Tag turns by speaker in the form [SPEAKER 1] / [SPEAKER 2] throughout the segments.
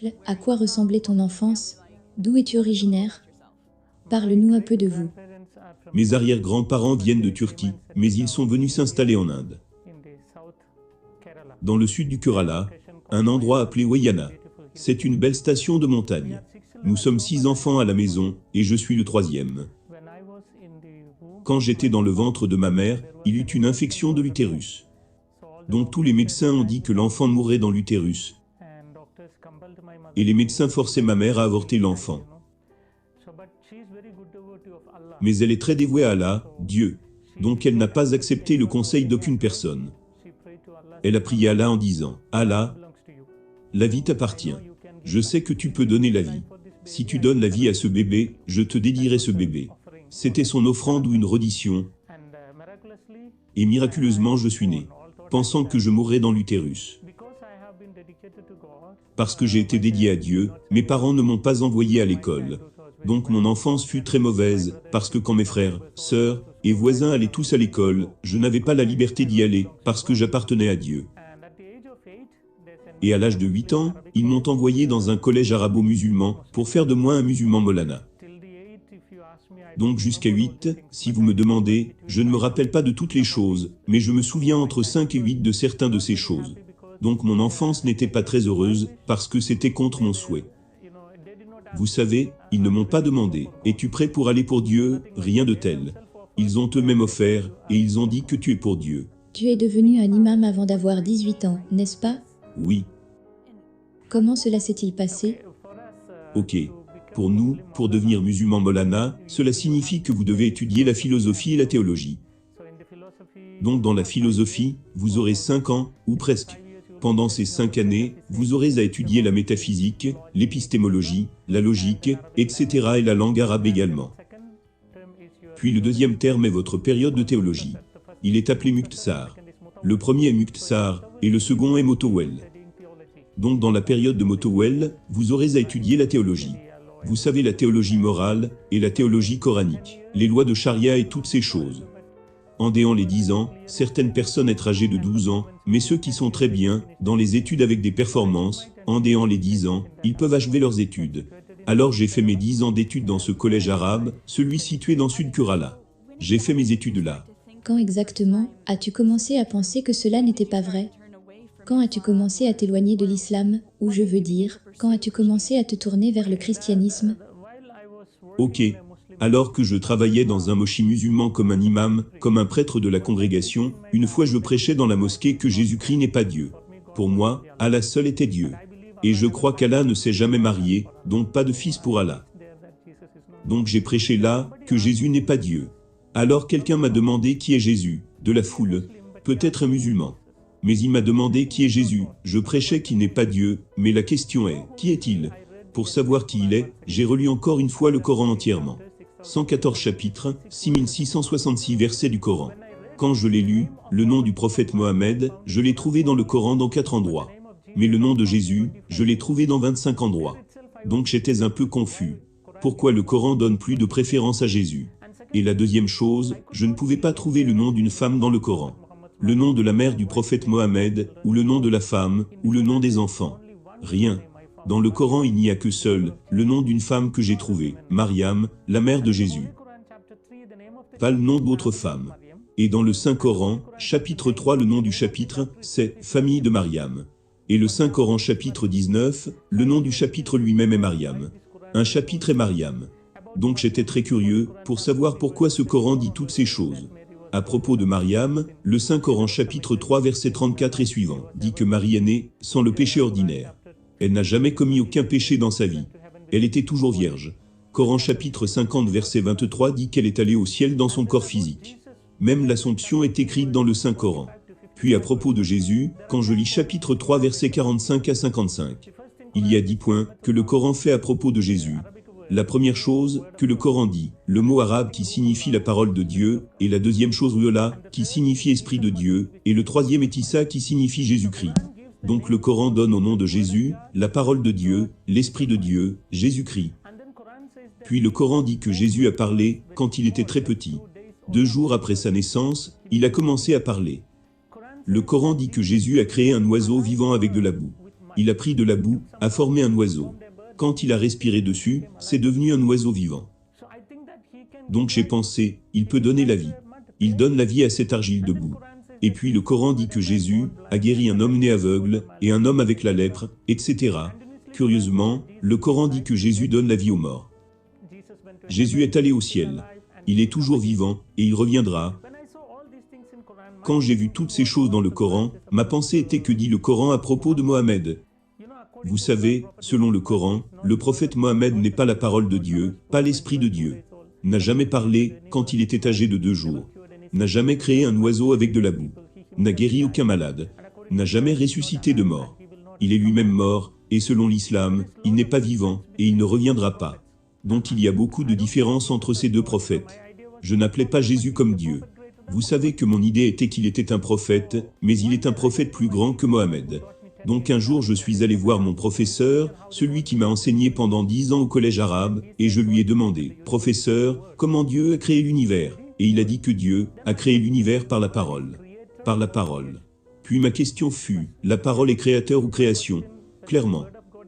[SPEAKER 1] simple, à quoi ressemblait ton enfance? D'où es-tu originaire? Parle-nous un peu de vous.
[SPEAKER 2] Mes arrière-grands-parents viennent de Turquie, mais ils sont venus s'installer en Inde. Dans le sud du Kerala, un endroit appelé Wayana. C'est une belle station de montagne. Nous sommes 6 enfants à la maison, et je suis le 3e. Quand j'étais dans le ventre de ma mère, il eut une infection de l'utérus. Donc tous les médecins ont dit que l'enfant mourrait dans l'utérus. Et les médecins forçaient ma mère à avorter l'enfant. Mais elle est très dévouée à Allah, Dieu. Donc elle n'a pas accepté le conseil d'aucune personne. Elle a prié Allah en disant, « Allah, la vie t'appartient. Je sais que tu peux donner la vie. Si tu donnes la vie à ce bébé, je te dédierai ce bébé. » C'était son offrande ou une reddition. Et miraculeusement je suis né, pensant que je mourrais dans l'utérus. Parce que j'ai été dédié à Dieu, mes parents ne m'ont pas envoyé à l'école. Donc mon enfance fut très mauvaise, parce que quand mes frères, sœurs et voisins allaient tous à l'école, je n'avais pas la liberté d'y aller, parce que j'appartenais à Dieu. Et à l'âge de 8 ans, ils m'ont envoyé dans un collège arabo-musulman, pour faire de moi un musulman Molana. Donc jusqu'à 8, si vous me demandez, je ne me rappelle pas de toutes les choses, mais je me souviens entre 5 et 8 de certaines de ces choses. Donc mon enfance n'était pas très heureuse, parce que c'était contre mon souhait. Vous savez, ils ne m'ont pas demandé, « Es-tu prêt pour aller pour Dieu ?» Rien de tel. Ils ont eux-mêmes offert, et ils ont dit que tu es pour Dieu.
[SPEAKER 1] Tu es devenu un imam avant d'avoir 18 ans, n'est-ce pas?
[SPEAKER 2] Oui.
[SPEAKER 1] Comment cela s'est-il passé?
[SPEAKER 2] Ok. Pour nous, pour devenir musulman Molana, cela signifie que vous devez étudier la philosophie et la théologie. Donc dans la philosophie, vous aurez 5 ans, ou presque. Pendant ces 5 années, vous aurez à étudier la métaphysique, l'épistémologie, la logique, etc. et la langue arabe également. Puis le deuxième terme est votre période de théologie. Il est appelé Muqtasar. Le premier est Muqtasar, et le second est Motowel. Donc dans la période de Motowel, vous aurez à étudier la théologie. Vous savez la théologie morale, et la théologie coranique, les lois de charia et toutes ces choses. En déant les 10 ans, certaines personnes être âgées de 12 ans, mais ceux qui sont très bien, dans les études avec des performances, en déant les 10 ans, ils peuvent achever leurs études. Alors j'ai fait mes 10 ans d'études dans ce collège arabe, celui situé dans Sud Kerala. J'ai fait mes études là.
[SPEAKER 1] Quand exactement as-tu commencé à penser que cela n'était pas vrai? Quand as-tu commencé à t'éloigner de l'islam, ou je veux dire, quand as-tu commencé à te tourner vers le christianisme?
[SPEAKER 2] Ok. Alors que je travaillais dans un moshi musulman comme un imam, comme un prêtre de la congrégation, une fois je prêchais dans la mosquée que Jésus-Christ n'est pas Dieu. Pour moi, Allah seul était Dieu. Et je crois qu'Allah ne s'est jamais marié, donc pas de fils pour Allah. Donc j'ai prêché là, que Jésus n'est pas Dieu. Alors quelqu'un m'a demandé qui est Jésus, de la foule, peut-être un musulman. Mais il m'a demandé qui est Jésus, je prêchais qu'il n'est pas Dieu, mais la question est, qui est-il? Pour savoir qui il est, j'ai relu encore une fois le Coran entièrement. 114 chapitres, 6666 versets du Coran. Quand je l'ai lu, le nom du prophète Mohammed, je l'ai trouvé dans le Coran dans 4 endroits. Mais le nom de Jésus, je l'ai trouvé dans 25 endroits. Donc j'étais un peu confus. Pourquoi le Coran donne plus de préférence à Jésus? Et la deuxième chose, je ne pouvais pas trouver le nom d'une femme dans le Coran. Le nom de la mère du prophète Mohammed, ou le nom de la femme, ou le nom des enfants. Rien. Dans le Coran il n'y a que seul, le nom d'une femme que j'ai trouvé, Mariam, la mère de Jésus. Pas le nom d'autre femme. Et dans le Saint-Coran, chapitre 3 le nom du chapitre, c'est « Famille de Mariam ». Et le Saint-Coran chapitre 19, le nom du chapitre lui-même est Mariam. Un chapitre est Mariam. Donc j'étais très curieux, pour savoir pourquoi ce Coran dit toutes ces choses. À propos de Mariam, le Saint-Coran chapitre 3 verset 34 et suivant, dit que Marie est née, sans le péché ordinaire. Elle n'a jamais commis aucun péché dans sa vie. Elle était toujours vierge. Coran chapitre 50 verset 23 dit qu'elle est allée au ciel dans son corps physique. Même l'Assomption est écrite dans le Saint-Coran. Puis à propos de Jésus, quand je lis chapitre 3 verset 45 à 55, il y a 10 points que le Coran fait à propos de Jésus. La première chose que le Coran dit, le mot arabe qui signifie la parole de Dieu, et la deuxième chose Ruhollah, qui signifie esprit de Dieu, et le troisième est Issa qui signifie Jésus-Christ. Donc le Coran donne au nom de Jésus, la parole de Dieu, l'esprit de Dieu, Jésus-Christ. Puis le Coran dit que Jésus a parlé quand il était très petit. 2 jours après sa naissance, il a commencé à parler. Le Coran dit que Jésus a créé un oiseau vivant avec de la boue. Il a pris de la boue, a formé un oiseau. Quand il a respiré dessus, c'est devenu un oiseau vivant. Donc j'ai pensé, il peut donner la vie. Il donne la vie à cette argile de boue. Et puis le Coran dit que Jésus a guéri un homme né aveugle, et un homme avec la lèpre, etc. Curieusement, le Coran dit que Jésus donne la vie aux morts. Jésus est allé au ciel. Il est toujours vivant, et il reviendra. Quand j'ai vu toutes ces choses dans le Coran, ma pensée était que dit le Coran à propos de Mohammed. Vous savez, selon le Coran, le prophète Mohammed n'est pas la parole de Dieu, pas l'esprit de Dieu. N'a jamais parlé, quand il était âgé de 2 jours. N'a jamais créé un oiseau avec de la boue. N'a guéri aucun malade. N'a jamais ressuscité de mort. Il est lui-même mort, et selon l'islam, il n'est pas vivant, et il ne reviendra pas. Donc il y a beaucoup de différences entre ces 2 prophètes. Je n'appelais pas Jésus comme Dieu. Vous savez que mon idée était qu'il était un prophète, mais il est un prophète plus grand que Mohammed. Donc un jour je suis allé voir mon professeur, celui qui m'a enseigné pendant 10 ans au collège arabe, et je lui ai demandé, « Professeur, comment Dieu a créé l'univers ?» Et il a dit que Dieu a créé l'univers par la parole. Par la parole. Puis ma question fut, la parole est créateur ou création? Clairement.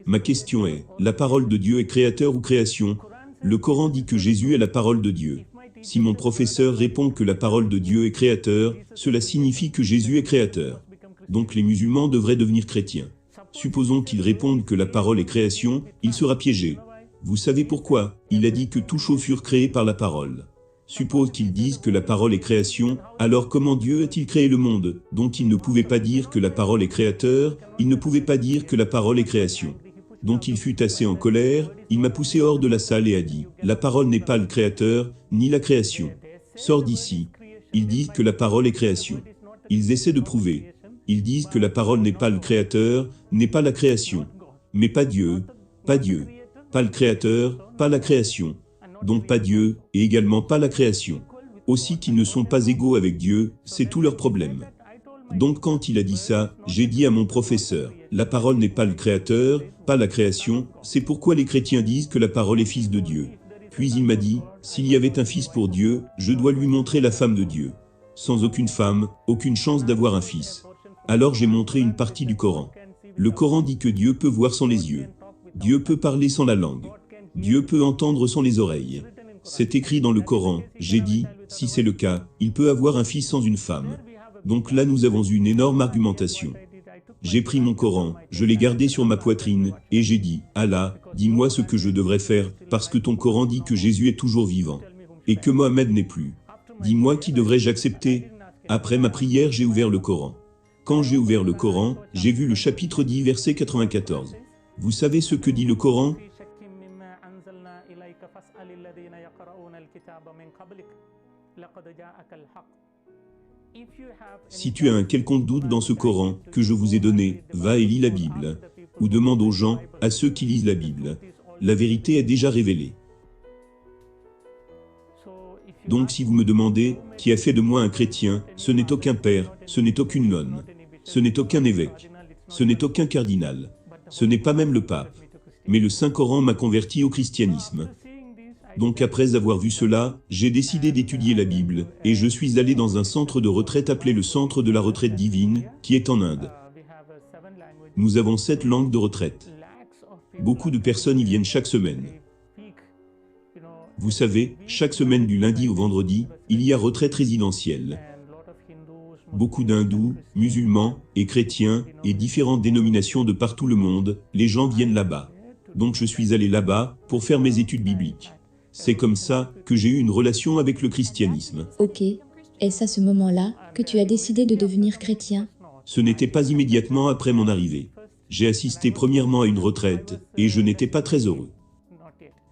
[SPEAKER 2] Ma question est, la parole de Dieu est créateur ou création? Le Coran dit que Jésus est la parole de Dieu. Si mon professeur répond que la parole de Dieu est créateur, cela signifie que Jésus est créateur. Donc les musulmans devraient devenir chrétiens. Supposons qu'ils répondent que la parole est création, il sera piégé. Vous savez pourquoi? Il a dit que toutes choses furent créées par la parole. Suppose qu'ils disent que la parole est création, alors comment Dieu a-t-il créé le monde? Donc il ne pouvait pas dire que la parole est créateur, il ne pouvait pas dire que la parole est création. Donc il fut assez en colère, il m'a poussé hors de la salle et a dit, « La parole n'est pas le créateur, ni la création. Sors d'ici. » Ils disent que la parole est création. Ils essaient de prouver. Ils disent que la parole n'est pas le créateur, n'est pas la création. Mais pas Dieu, pas Dieu. Pas le créateur, pas la création. Donc pas Dieu, et également pas la création. Aussi qu'ils ne sont pas égaux avec Dieu, c'est tout leur problème. Donc quand il a dit ça, j'ai dit à mon professeur, la parole n'est pas le créateur, pas la création, c'est pourquoi les chrétiens disent que la parole est fils de Dieu. Puis il m'a dit, s'il y avait un fils pour Dieu, je dois lui montrer la femme de Dieu. Sans aucune femme, aucune chance d'avoir un fils. Alors j'ai montré une partie du Coran. Le Coran dit que Dieu peut voir sans les yeux. Dieu peut parler sans la langue. Dieu peut entendre sans les oreilles. C'est écrit dans le Coran, j'ai dit, si c'est le cas, il peut avoir un fils sans une femme. Donc là nous avons une énorme argumentation. J'ai pris mon Coran, je l'ai gardé sur ma poitrine, et j'ai dit, Allah, dis-moi ce que je devrais faire, parce que ton Coran dit que Jésus est toujours vivant, et que Mohammed n'est plus. Dis-moi qui devrais-je accepter? Après ma prière j'ai ouvert le Coran. Quand j'ai ouvert le Coran, j'ai vu le chapitre 10 verset 94. Vous savez ce que dit le Coran? Si tu as un quelconque doute dans ce Coran que je vous ai donné, va et lis la Bible. Ou demande aux gens, à ceux qui lisent la Bible. La vérité est déjà révélée. Donc si vous me demandez, qui a fait de moi un chrétien, ce n'est aucun père, ce n'est aucune nonne, ce n'est aucun évêque, ce n'est aucun cardinal, ce n'est pas même le pape. Mais le Saint-Coran m'a converti au christianisme. Donc après avoir vu cela, j'ai décidé d'étudier la Bible, et je suis allé dans un centre de retraite appelé le Centre de la Retraite Divine, qui est en Inde. Nous avons 7 langues de retraite. Beaucoup de personnes y viennent chaque semaine. Vous savez, chaque semaine du lundi au vendredi, il y a retraite résidentielle. Beaucoup d'hindous, musulmans et chrétiens, et différentes dénominations de partout le monde, les gens viennent là-bas. Donc je suis allé là-bas, pour faire mes études bibliques. C'est comme ça que j'ai eu une relation avec le christianisme.
[SPEAKER 1] Ok. Est-ce à ce moment-là que tu as décidé de devenir chrétien?
[SPEAKER 2] Ce n'était pas immédiatement après mon arrivée. J'ai assisté premièrement à une retraite, et je n'étais pas très heureux.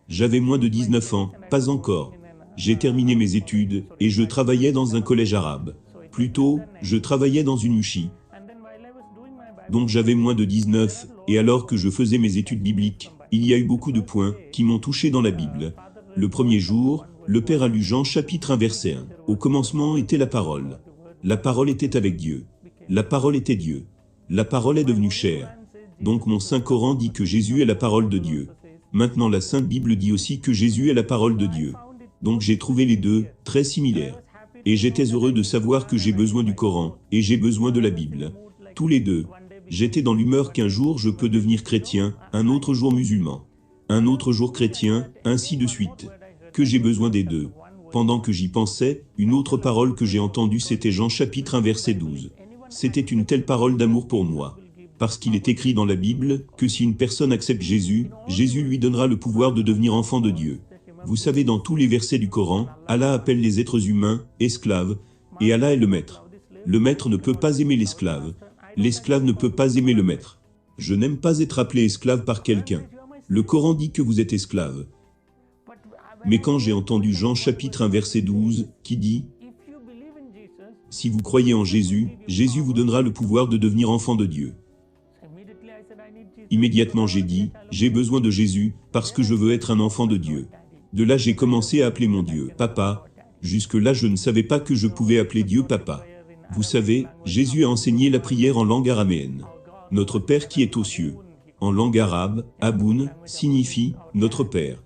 [SPEAKER 2] J'avais moins de 19 ans, pas encore. J'ai terminé mes études, et je travaillais dans un collège arabe. Plutôt, je travaillais dans une uchi. Donc j'avais moins de 19, et alors que je faisais mes études bibliques, il y a eu beaucoup de points qui m'ont touché dans la Bible. Le premier jour, le Père a lu Jean chapitre 1 verset 1. Au commencement était la parole. La parole était avec Dieu. La parole était Dieu. La parole est devenue chair. Donc mon Saint Coran dit que Jésus est la parole de Dieu. Maintenant la Sainte Bible dit aussi que Jésus est la parole de Dieu. Donc j'ai trouvé les deux très similaires. Et j'étais heureux de savoir que j'ai besoin du Coran, et j'ai besoin de la Bible. Tous les deux. J'étais dans l'humeur qu'un jour je peux devenir chrétien, un autre jour musulman, un autre jour chrétien, ainsi de suite. Que j'ai besoin des deux. Pendant que j'y pensais, une autre parole que j'ai entendue c'était Jean chapitre 1 verset 12. C'était une telle parole d'amour pour moi. Parce qu'il est écrit dans la Bible que si une personne accepte Jésus, Jésus lui donnera le pouvoir de devenir enfant de Dieu. Vous savez, dans tous les versets du Coran, Allah appelle les êtres humains esclaves, et Allah est le maître. Le maître ne peut pas aimer l'esclave. L'esclave ne peut pas aimer le maître. Je n'aime pas être appelé esclave par quelqu'un. Le Coran dit que vous êtes esclave. Mais quand j'ai entendu Jean chapitre 1 verset 12, qui dit « Si vous croyez en Jésus, Jésus vous donnera le pouvoir de devenir enfant de Dieu ». Immédiatement j'ai dit « J'ai besoin de Jésus, parce que je veux être un enfant de Dieu ». De là j'ai commencé à appeler mon Dieu « Papa ». Jusque-là je ne savais pas que je pouvais appeler Dieu « Papa ». Vous savez, Jésus a enseigné la prière en langue araméenne. « Notre Père qui est aux cieux ». En langue arabe, « Aboun » signifie « Notre Père ».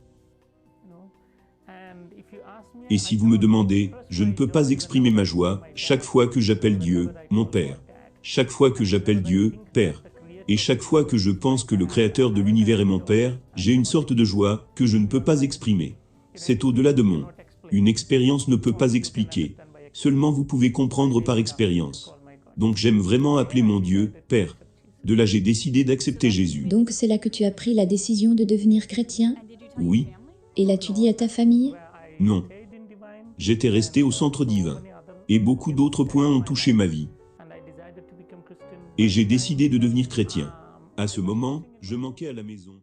[SPEAKER 2] Et si vous me demandez, je ne peux pas exprimer ma joie chaque fois que j'appelle Dieu, mon Père. Chaque fois que j'appelle Dieu, Père. Et chaque fois que je pense que le Créateur de l'univers est mon Père, j'ai une sorte de joie que je ne peux pas exprimer. C'est au-delà de mon. Une expérience ne peut pas expliquer. Seulement vous pouvez comprendre par expérience. Donc j'aime vraiment appeler mon Dieu, Père. De là j'ai décidé d'accepter Jésus.
[SPEAKER 1] Donc c'est là que tu as pris la décision de devenir chrétien?
[SPEAKER 2] Oui.
[SPEAKER 1] Et l'as-tu dit à ta famille?
[SPEAKER 2] Non. J'étais resté au centre divin. Et beaucoup d'autres points ont touché ma vie. Et j'ai décidé de devenir chrétien. À ce moment, je manquais à la maison.